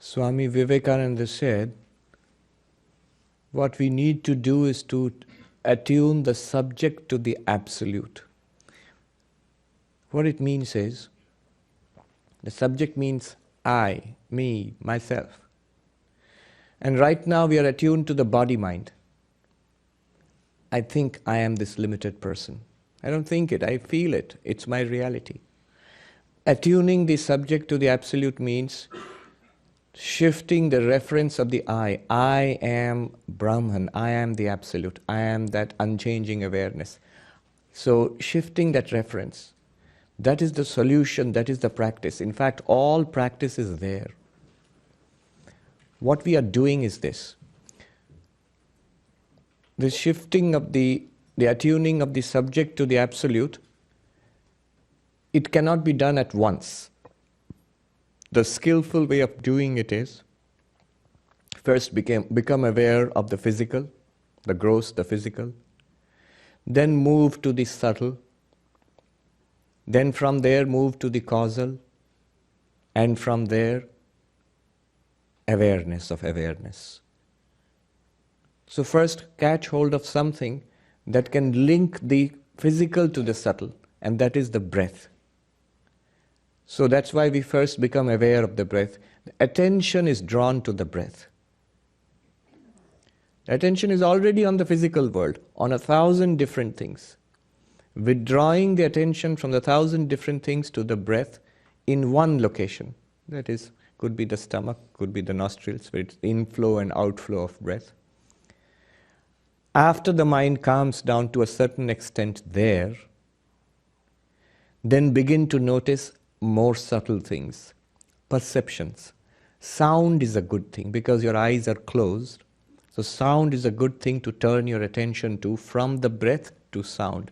Swami Vivekananda said, what we need to do is to attune the subject to the absolute. What it means is, the subject means I, me, myself. And right now we are attuned to the body-mind. I think I am this limited person. I don't think it, I feel it. It's my reality. Attuning the subject to the absolute means shifting the reference of the I. I am Brahman. I am the absolute. I am that unchanging awareness. So shifting that reference, that is the solution, that is the practice. In fact, all practice is there. What we are doing is this. The shifting of the attuning of the subject to the absolute, it cannot be done at once. The skillful way of doing it is, first become aware of the physical, the gross, the physical, then move to the subtle, then from there move to the causal, and from there, awareness of awareness. So first catch hold of something that can link the physical to the subtle, and that is the breath. So that's why we first become aware of the breath. The attention is drawn to the breath. The attention is already on the physical world, on 1,000 different things. Withdrawing the attention from the 1,000 different things to the breath in one location. That is, could be the stomach, could be the nostrils, where it's inflow and outflow of breath. After the mind calms down to a certain extent there, then begin to notice more subtle things, perceptions. Sound is a good thing because your eyes are closed. So sound is a good thing to turn your attention to from the breath to sound.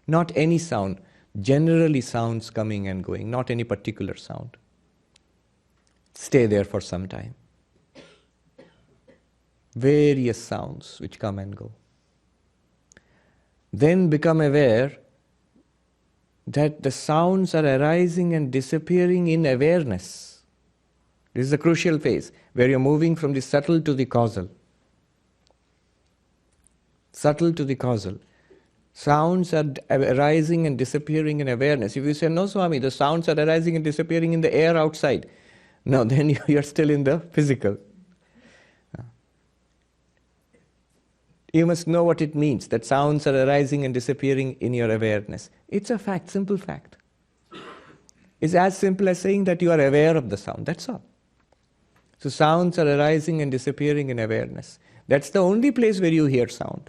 Not any sound, generally sounds coming and going, not any particular sound. Stay there for some time. Various sounds which come and go. Then become aware that the sounds are arising and disappearing in awareness. This is a crucial phase where you're moving from the subtle to the causal. Subtle to the causal. Sounds are arising and disappearing in awareness. If you say, no Swami, the sounds are arising and disappearing in the air outside. No, then you're still in the physical. You must know what it means, that sounds are arising and disappearing in your awareness. It's a fact, simple fact. It's as simple as saying that you are aware of the sound, that's all. So sounds are arising and disappearing in awareness. That's the only place where you hear sound.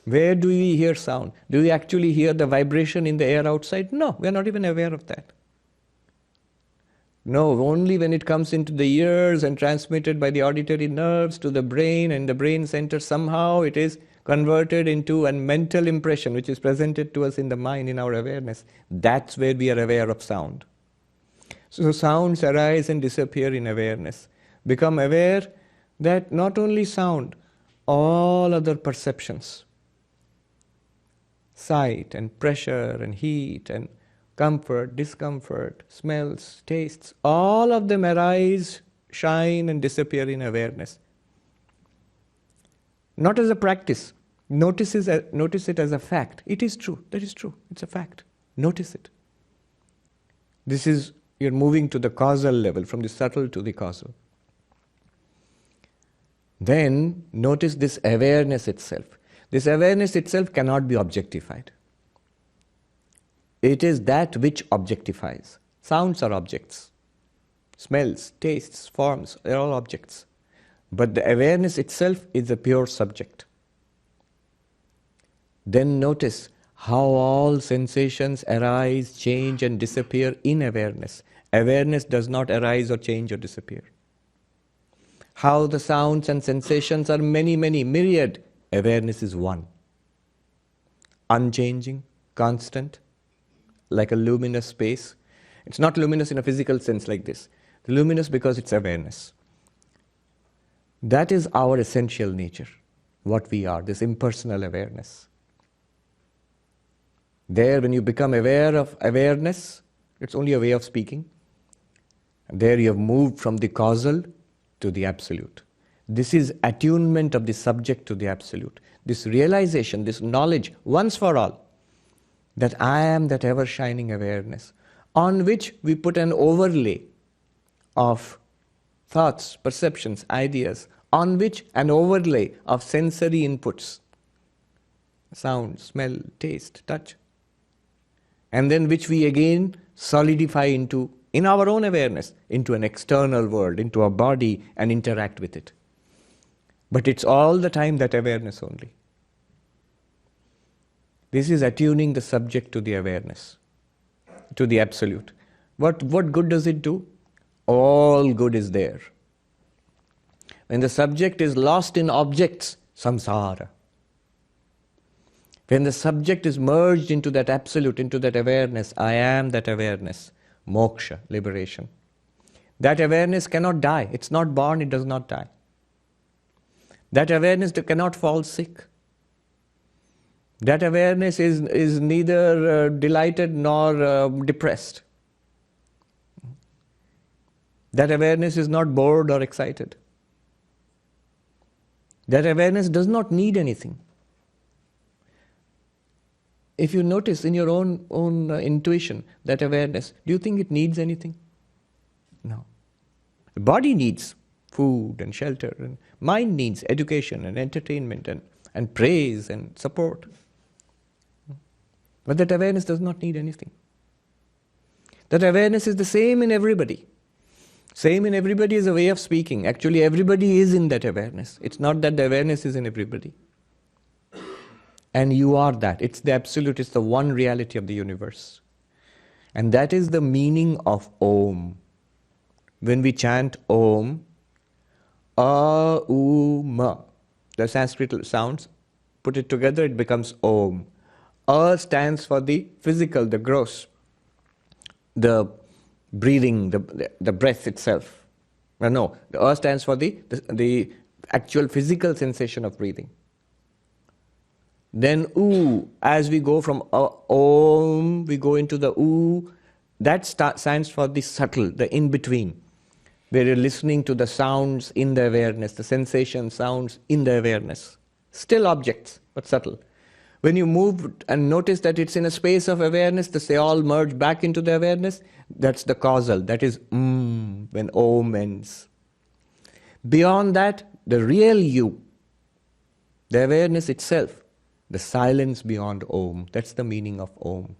Where do we hear sound? Do we actually hear the vibration in the air outside? No, we are not even aware of that. No, only when it comes into the ears and transmitted by the auditory nerves to the brain and the brain center, somehow it is converted into a mental impression which is presented to us in the mind, in our awareness. That's where we are aware of sound. So sounds arise and disappear in awareness. Become aware that not only sound, all other perceptions, sight and pressure and heat and comfort, discomfort, smells, tastes, all of them arise, shine and disappear in awareness. Not as a practice. Notice it as a fact. It is true. That is true. It's a fact. Notice it. This is, you're moving to the causal level, from the subtle to the causal. Then notice this awareness itself. This awareness itself cannot be objectified. It is that which objectifies. Sounds are objects. Smells, tastes, forms, they are all objects. But the awareness itself is a pure subject. Then notice how all sensations arise, change and disappear in awareness. Awareness does not arise or change or disappear. How the sounds and sensations are many, myriad. Awareness is one. Unchanging, constant, like a luminous space. It's not luminous in a physical sense like this. It's luminous because it's awareness. That is our essential nature, what we are, this impersonal awareness. There, when you become aware of awareness, It's only a way of speaking. And there you have moved from the causal to the absolute. This is attunement of the subject to the absolute. This realization, this knowledge, once for all, that I am that ever-shining awareness, on which we put an overlay of thoughts, perceptions, ideas, on which an overlay of sensory inputs, sound, smell, taste, touch, and then which we again solidify into, in our own awareness, into an external world, into a body, and interact with it. But it's all the time that awareness only. This is attuning the subject to the awareness, to the absolute. What good does it do? All good is there. When the subject is lost in objects, samsara. When the subject is merged into that absolute, into that awareness, I am that awareness, moksha, liberation. That awareness cannot die. It's not born, it does not die. That awareness cannot fall sick. That awareness is neither delighted nor depressed. That awareness is not bored or excited. That awareness does not need anything. If you notice in your own intuition, that awareness, do you think it needs anything? No. The body needs food and shelter, and mind needs education and entertainment and praise and support. But that awareness does not need anything. That awareness is the same in everybody. Same in everybody is a way of speaking. Actually, everybody is in that awareness. It's not that the awareness is in everybody. And you are that. It's the absolute, it's the one reality of the universe. And that is the meaning of Om. When we chant Om, A, U, Ma, the Sanskrit sounds, put it together, it becomes Om. A stands for the physical, the gross, the breathing, the breath itself. No, the A stands for the actual physical sensation of breathing. Then U, as we go from Om, we go into the U, that stands for the subtle, the in-between, where you're listening to the sounds in the awareness, the sensation sounds in the awareness. Still objects, but subtle. When you move and notice that it's in a space of awareness, they all merge back into the awareness, that's the causal, that is when Om ends. Beyond that, the real you, the awareness itself, the silence beyond Om, that's the meaning of Om.